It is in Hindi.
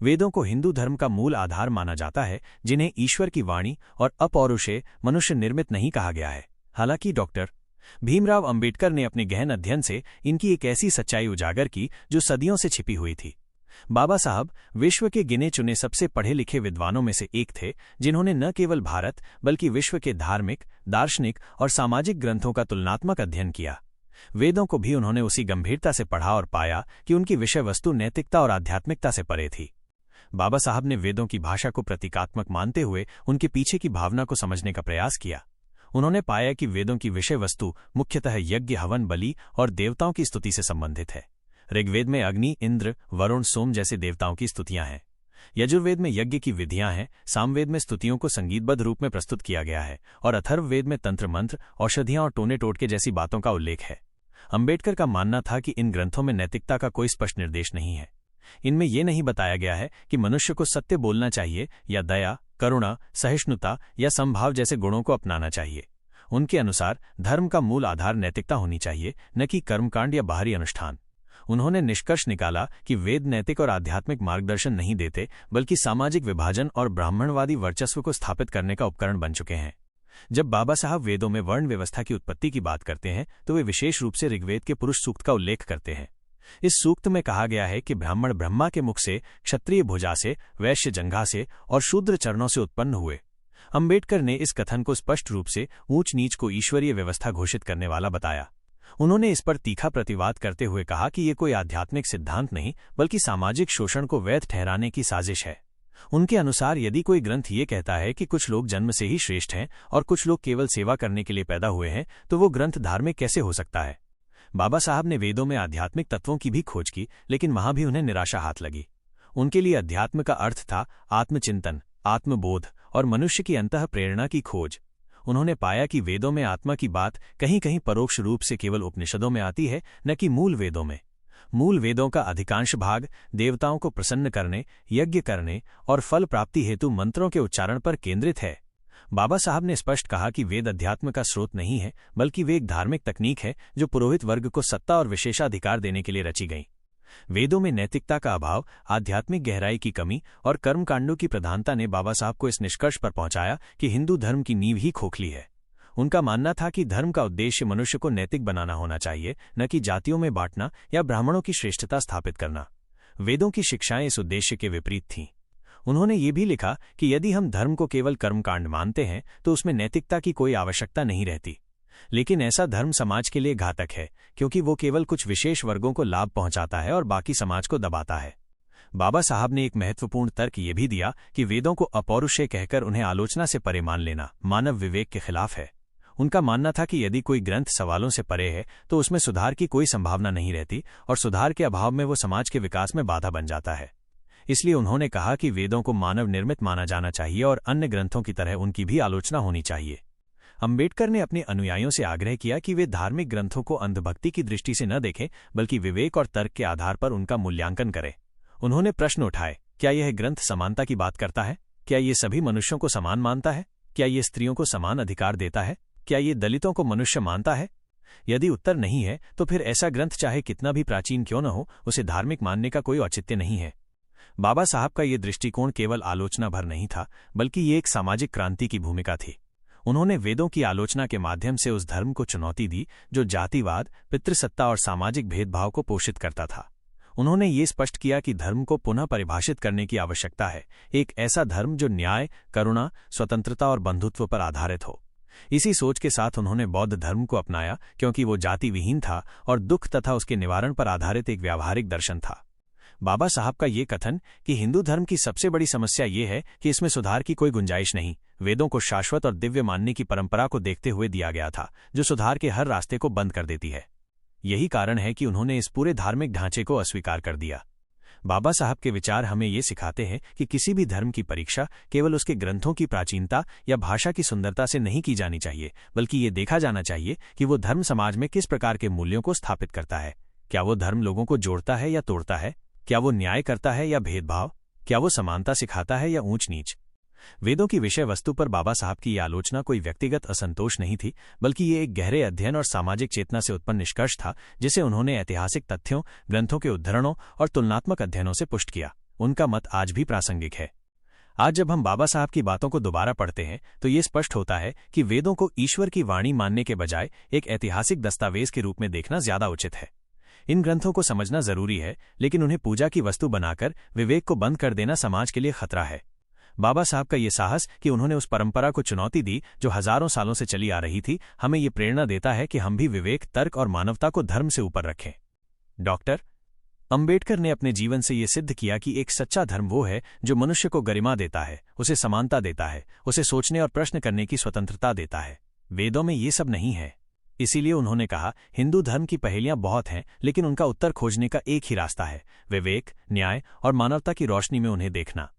वेदों को हिंदू धर्म का मूल आधार माना जाता है, जिन्हें ईश्वर की वाणी और अपौरुषेय मनुष्य निर्मित नहीं कहा गया है। हालांकि डॉक्टर भीमराव अंबेडकर ने अपने गहन अध्ययन से इनकी एक ऐसी सच्चाई उजागर की जो सदियों से छिपी हुई थी। बाबा साहब विश्व के गिने चुने सबसे पढ़े लिखे विद्वानों में से एक थे, जिन्होंने न केवल भारत बल्कि विश्व के धार्मिक, दार्शनिक और सामाजिक ग्रंथों का तुलनात्मक अध्ययन किया। वेदों को भी उन्होंने उसी गंभीरता से पढ़ा और पाया कि उनकी विषय वस्तु नैतिकता और आध्यात्मिकता से परे थी। बाबा साहब ने वेदों की भाषा को प्रतीकात्मक मानते हुए उनके पीछे की भावना को समझने का प्रयास किया। उन्होंने पाया कि वेदों की विषय वस्तु मुख्यतः यज्ञ, हवन, बलि और देवताओं की स्तुति से संबंधित है। ऋग्वेद में अग्नि, इंद्र, वरुण, सोम जैसे देवताओं की स्तुतियां हैं। यजुर्वेद में यज्ञ की विधियां हैं। सामवेद में स्तुतियों को संगीतबद्ध रूप में प्रस्तुत किया गया है और अथर्ववेद में तंत्र मंत्र, औषधियां और टोने टोटके जैसी बातों का उल्लेख है। अंबेडकर का मानना था कि इन ग्रंथों में नैतिकता का कोई स्पष्ट निर्देश नहीं है। इनमें यह नहीं बताया गया है कि मनुष्य को सत्य बोलना चाहिए या दया, करुणा, सहिष्णुता या समभाव जैसे गुणों को अपनाना चाहिए। उनके अनुसार धर्म का मूल आधार नैतिकता होनी चाहिए, न कि कर्मकांड या बाहरी अनुष्ठान। उन्होंने निष्कर्ष निकाला कि वेद नैतिक और आध्यात्मिक मार्गदर्शन नहीं देते, बल्कि सामाजिक विभाजन और ब्राह्मणवादी वर्चस्व को स्थापित करने का उपकरण बन चुके हैं। जब बाबा साहब वेदों में वर्ण व्यवस्था की उत्पत्ति की बात करते हैं तो वे विशेष रूप से ऋग्वेद के पुरुष सूक्त का उल्लेख करते हैं। इस सूक्त में कहा गया है कि ब्राह्मण ब्रह्मा के मुख से, क्षत्रिय भुजा से, वैश्य जंघा से और शूद्र चरणों से उत्पन्न हुए। अंबेडकर ने इस कथन को स्पष्ट रूप से ऊंच नीच को ईश्वरीय व्यवस्था घोषित करने वाला बताया। उन्होंने इस पर तीखा प्रतिवाद करते हुए कहा कि ये कोई आध्यात्मिक सिद्धांत नहीं, बल्कि सामाजिक शोषण को वैध ठहराने की साजिश है। उनके अनुसार यदि कोई ग्रंथ ये कहता है कि कुछ लोग जन्म से ही श्रेष्ठ हैं और कुछ लोग केवल सेवा करने के लिए पैदा हुए हैं, तो वो ग्रंथ धार्मिक कैसे हो सकता है। बाबा साहब ने वेदों में आध्यात्मिक तत्वों की भी खोज की, लेकिन वहां भी उन्हें निराशा हाथ लगी। उनके लिए अध्यात्म का अर्थ था आत्मचिंतन, आत्मबोध और मनुष्य की अंतः प्रेरणा की खोज। उन्होंने पाया कि वेदों में आत्मा की बात कहीं कहीं परोक्ष रूप से केवल उपनिषदों में आती है, न कि मूल वेदों में। मूल वेदों का अधिकांश भाग देवताओं को प्रसन्न करने, यज्ञ करने और फल प्राप्ति हेतु मंत्रों के उच्चारण पर केंद्रित है। बाबा साहब ने स्पष्ट कहा कि वेद अध्यात्म का स्रोत नहीं है, बल्कि वे एक धार्मिक तकनीक है जो पुरोहित वर्ग को सत्ता और विशेषाधिकार देने के लिए रची गई। वेदों में नैतिकता का अभाव, आध्यात्मिक गहराई की कमी और कर्मकांडों की प्रधानता ने बाबा साहब को इस निष्कर्ष पर पहुंचाया कि हिंदू धर्म की नींव ही खोखली है। उनका मानना था कि धर्म का उद्देश्य मनुष्य को नैतिक बनाना होना चाहिए, न कि जातियों में बांटना या ब्राह्मणों की श्रेष्ठता स्थापित करना। वेदों की शिक्षाएं इस उद्देश्य के विपरीत थीं। उन्होंने ये भी लिखा कि यदि हम धर्म को केवल कर्मकांड मानते हैं तो उसमें नैतिकता की कोई आवश्यकता नहीं रहती। लेकिन ऐसा धर्म समाज के लिए घातक है, क्योंकि वो केवल कुछ विशेष वर्गों को लाभ पहुंचाता है और बाकी समाज को दबाता है। बाबा साहब ने एक महत्वपूर्ण तर्क ये भी दिया कि वेदों को अपौरुषेय कहकर उन्हें आलोचना से परे मान लेना मानव विवेक के खिलाफ है। उनका मानना था कि यदि कोई ग्रंथ सवालों से परे है तो उसमें सुधार की कोई संभावना नहीं रहती और सुधार के अभाव में वो समाज के विकास में बाधा बन जाता है। इसलिए उन्होंने कहा कि वेदों को मानव निर्मित माना जाना चाहिए और अन्य ग्रंथों की तरह उनकी भी आलोचना होनी चाहिए। अंबेडकर ने अपने अनुयायियों से आग्रह किया कि वे धार्मिक ग्रंथों को अंधभक्ति की दृष्टि से न देखें, बल्कि विवेक और तर्क के आधार पर उनका मूल्यांकन करें। उन्होंने प्रश्न उठाए, क्या यह ग्रंथ समानता की बात करता है? क्या ये सभी मनुष्यों को समान मानता है? क्या ये स्त्रियों को समान अधिकार देता है? क्या ये दलितों को मनुष्य मानता है? यदि उत्तर नहीं है तो फिर ऐसा ग्रंथ चाहे कितना भी प्राचीन क्यों न हो, उसे धार्मिक मानने का कोई औचित्य नहीं है। बाबा साहब का ये दृष्टिकोण केवल आलोचना भर नहीं था, बल्कि ये एक सामाजिक क्रांति की भूमिका थी। उन्होंने वेदों की आलोचना के माध्यम से उस धर्म को चुनौती दी जो जातिवाद, पितृसत्ता और सामाजिक भेदभाव को पोषित करता था। उन्होंने ये स्पष्ट किया कि धर्म को पुनः परिभाषित करने की आवश्यकता है, एक ऐसा धर्म जो न्याय, करुणा, स्वतंत्रता और बंधुत्व पर आधारित हो। इसी सोच के साथ उन्होंने बौद्ध धर्म को अपनाया, क्योंकि वो जाति विहीन था और दुख तथा उसके निवारण पर आधारित एक व्यावहारिक दर्शन था। बाबा साहब का ये कथन कि हिंदू धर्म की सबसे बड़ी समस्या ये है कि इसमें सुधार की कोई गुंजाइश नहीं, वेदों को शाश्वत और दिव्य मानने की परंपरा को देखते हुए दिया गया था, जो सुधार के हर रास्ते को बंद कर देती है। यही कारण है कि उन्होंने इस पूरे धार्मिक ढांचे को अस्वीकार कर दिया। बाबा साहब के विचार हमें ये सिखाते हैं कि किसी भी धर्म की परीक्षा केवल उसके ग्रंथों की प्राचीनता या भाषा की सुंदरता से नहीं की जानी चाहिए, बल्कि ये देखा जाना चाहिए कि वो धर्म समाज में किस प्रकार के मूल्यों को स्थापित करता है। क्या वो धर्म लोगों को जोड़ता है या तोड़ता है? क्या वो न्याय करता है या भेदभाव? क्या वो समानता सिखाता है या ऊंच नीच? वेदों की विषय वस्तु पर बाबा साहब की यह आलोचना कोई व्यक्तिगत असंतोष नहीं थी, बल्कि ये एक गहरे अध्ययन और सामाजिक चेतना से उत्पन्न निष्कर्ष था, जिसे उन्होंने ऐतिहासिक तथ्यों, ग्रंथों के उद्धरणों और तुलनात्मक अध्ययनों से पुष्ट किया। उनका मत आज भी प्रासंगिक है। आज जब हम बाबा साहब की बातों को दोबारा पढ़ते हैं तो ये स्पष्ट होता है कि वेदों को ईश्वर की वाणी मानने के बजाय एक ऐतिहासिक दस्तावेज के रूप में देखना ज्यादा उचित है। इन ग्रंथों को समझना जरूरी है, लेकिन उन्हें पूजा की वस्तु बनाकर विवेक को बंद कर देना समाज के लिए खतरा है। बाबा साहब का ये साहस कि उन्होंने उस परंपरा को चुनौती दी जो हजारों सालों से चली आ रही थी, हमें ये प्रेरणा देता है कि हम भी विवेक, तर्क और मानवता को धर्म से ऊपर रखें। डॉक्टर अंबेडकर ने अपने जीवन से ये सिद्ध किया कि एक सच्चा धर्म वो है जो मनुष्य को गरिमा देता है, उसे समानता देता है, उसे सोचने और प्रश्न करने की स्वतंत्रता देता है। वेदों में ये सब नहीं है। इसीलिए उन्होंने कहा, हिंदू धर्म की पहेलियां बहुत हैं, लेकिन उनका उत्तर खोजने का एक ही रास्ता है, विवेक, न्याय और मानवता की रोशनी में उन्हें देखना।